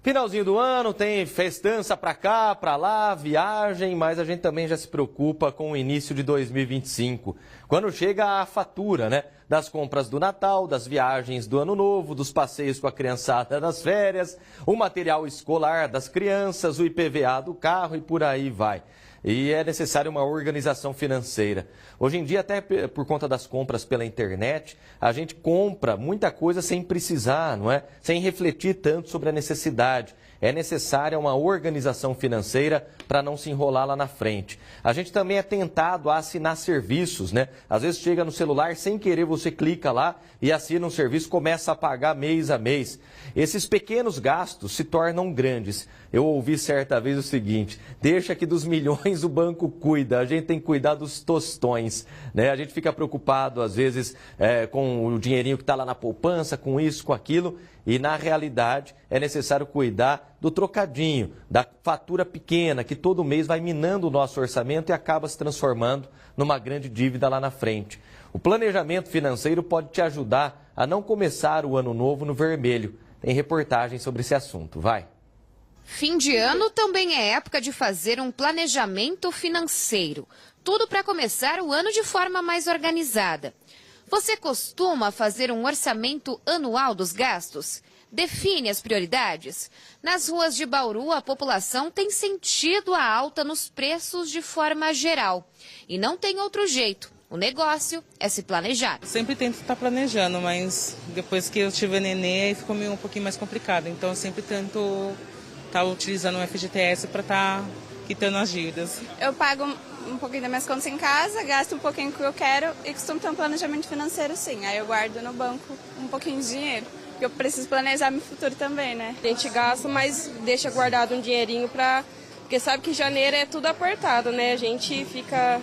Finalzinho do ano, tem festança para cá, para lá, viagem, mas a gente também já se preocupa com o início de 2025. Quando chega a fatura, né? Das compras do Natal, das viagens do Ano Novo, dos passeios com a criançada nas férias, o material escolar das crianças, o IPVA do carro e por aí vai. E é necessária uma organização financeira. Hoje em dia, até por conta das compras pela internet, a gente compra muita coisa sem precisar, não é? Sem refletir tanto sobre a necessidade. É necessária uma organização financeira para não se enrolar lá na frente. A gente também é tentado a assinar serviços, né? Às vezes chega no celular, sem querer você clica lá e assina um serviço, começa a pagar mês a mês. Esses pequenos gastos se tornam grandes. Eu ouvi certa vez o seguinte: deixa que dos milhões o banco cuida, a gente tem que cuidar dos tostões, né? A gente fica preocupado às vezes com o dinheirinho que está lá na poupança, com isso, com aquilo. E, na realidade, é necessário cuidar do trocadinho, da fatura pequena, que todo mês vai minando o nosso orçamento e acaba se transformando numa grande dívida lá na frente. O planejamento financeiro pode te ajudar a não começar o ano novo no vermelho. Tem reportagem sobre esse assunto, vai. Fim de ano também é época de fazer um planejamento financeiro. Tudo para começar o ano de forma mais organizada. Você costuma fazer um orçamento anual dos gastos? Define as prioridades? Nas ruas de Bauru, a população tem sentido a alta nos preços de forma geral. E não tem outro jeito. O negócio é se planejar. Sempre tento estar planejando, mas depois que eu tive nenê, aí ficou meio um pouquinho mais complicado. Então eu sempre tento estar utilizando o FGTS para estar quitando as dívidas. Eu pago um pouquinho das minhas contas em casa, gasto um pouquinho que eu quero e costumo ter um planejamento financeiro, sim. Aí eu guardo no banco um pouquinho de dinheiro, porque eu preciso planejar meu futuro também, né? A gente gasta, mas deixa guardado um dinheirinho porque sabe que janeiro é tudo apertado, né? A gente fica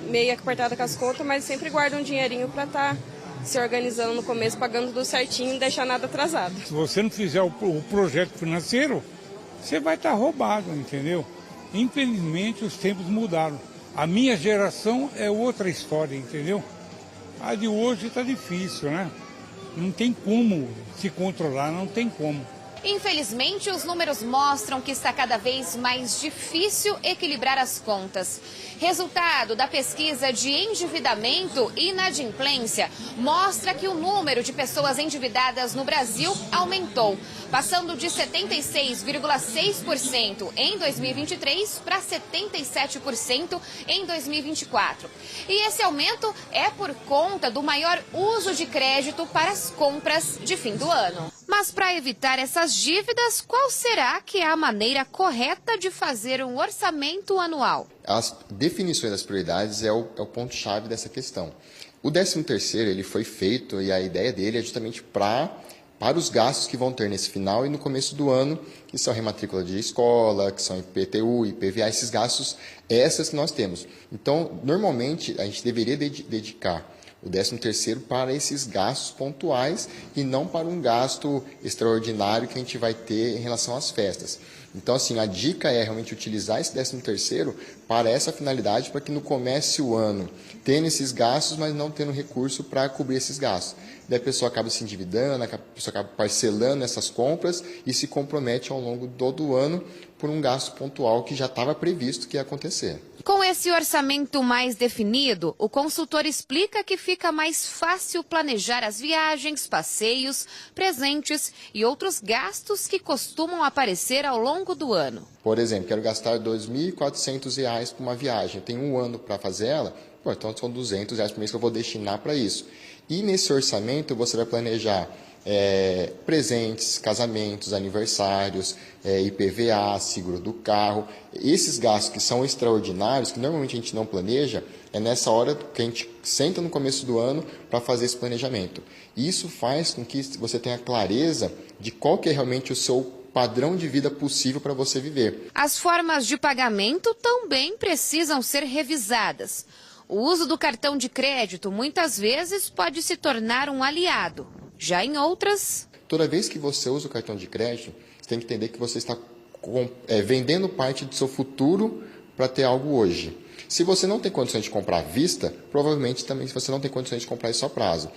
meio apertado com as contas, mas sempre guarda um dinheirinho para estar se organizando no começo, pagando tudo certinho e não deixar nada atrasado. Se você não fizer o projeto financeiro, você vai estar roubado, entendeu? Infelizmente os tempos mudaram. A minha geração é outra história, entendeu? A de hoje está difícil, né? Não tem como se controlar, não tem como. Infelizmente, os números mostram que está cada vez mais difícil equilibrar as contas. Resultado da pesquisa de endividamento e inadimplência mostra que o número de pessoas endividadas no Brasil aumentou, passando de 76,6% em 2023 para 77% em 2024. E esse aumento é por conta do maior uso de crédito para as compras de fim do ano. Mas para evitar essas dívidas, qual será que é a maneira correta de fazer um orçamento anual? As definições das prioridades é o ponto-chave dessa questão. O 13º, ele foi feito e a ideia dele é justamente para os gastos que vão ter nesse final e no começo do ano, que são rematrícula de escola, que são IPTU, IPVA, esses gastos extras que nós temos. Então, normalmente, a gente deveria dedicar o 13º para esses gastos pontuais e não para um gasto extraordinário que a gente vai ter em relação às festas. Então, assim, a dica é realmente utilizar esse 13º para essa finalidade, para que não comece o ano tendo esses gastos, mas não tendo recurso para cobrir esses gastos. Daí a pessoa acaba se endividando, a pessoa acaba parcelando essas compras e se compromete ao longo do todo o ano por um gasto pontual que já estava previsto que ia acontecer. Com esse orçamento mais definido, o consultor explica que fica mais fácil planejar as viagens, passeios, presentes e outros gastos que costumam aparecer ao longo do ano. Por exemplo, quero gastar R$ 2.400 para uma viagem, tenho um ano para fazer ela, então são R$ 200 por mês que eu vou destinar para isso. E nesse orçamento você vai planejar presentes, casamentos, aniversários, IPVA, seguro do carro. Esses gastos que são extraordinários, que normalmente a gente não planeja, é nessa hora que a gente senta no começo do ano para fazer esse planejamento. E isso faz com que você tenha clareza de qual que é realmente o seu padrão de vida possível para você viver. As formas de pagamento também precisam ser revisadas. O uso do cartão de crédito muitas vezes pode se tornar um aliado. Já em outras... Toda vez que você usa o cartão de crédito, você tem que entender que você está vendendo parte do seu futuro para ter algo hoje. Se você não tem condições de comprar à vista, provavelmente também você não tem condições de comprar isso a prazo.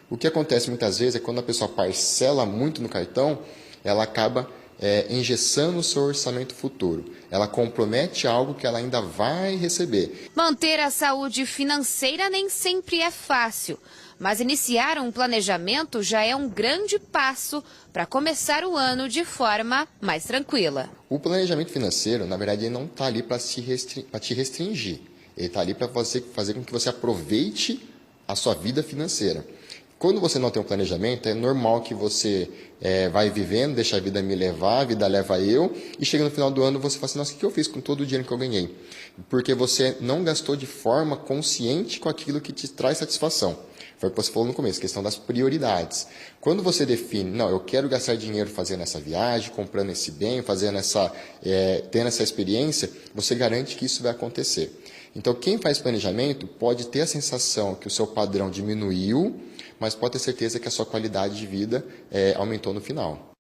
O que acontece muitas vezes é que quando a pessoa parcela muito no cartão, ela acaba engessando o seu orçamento futuro. Ela compromete algo que ela ainda vai receber. Manter a saúde financeira nem sempre é fácil, mas iniciar um planejamento já é um grande passo para começar o ano de forma mais tranquila. O planejamento financeiro, na verdade, ele não está ali para te restringir. Ele está ali para fazer com que você aproveite a sua vida financeira. Quando você não tem um planejamento, é normal que você vai vivendo, deixa a vida me levar, a vida leva eu, e chega no final do ano você fala assim, nossa, o que eu fiz com todo o dinheiro que eu ganhei? Porque você não gastou de forma consciente com aquilo que te traz satisfação. Foi o que você falou no começo, questão das prioridades. Quando você define, não, eu quero gastar dinheiro fazendo essa viagem, comprando esse bem, tendo essa experiência, você garante que isso vai acontecer. Então, quem faz planejamento pode ter a sensação que o seu padrão diminuiu, mas pode ter certeza que a sua qualidade de vida aumentou no final.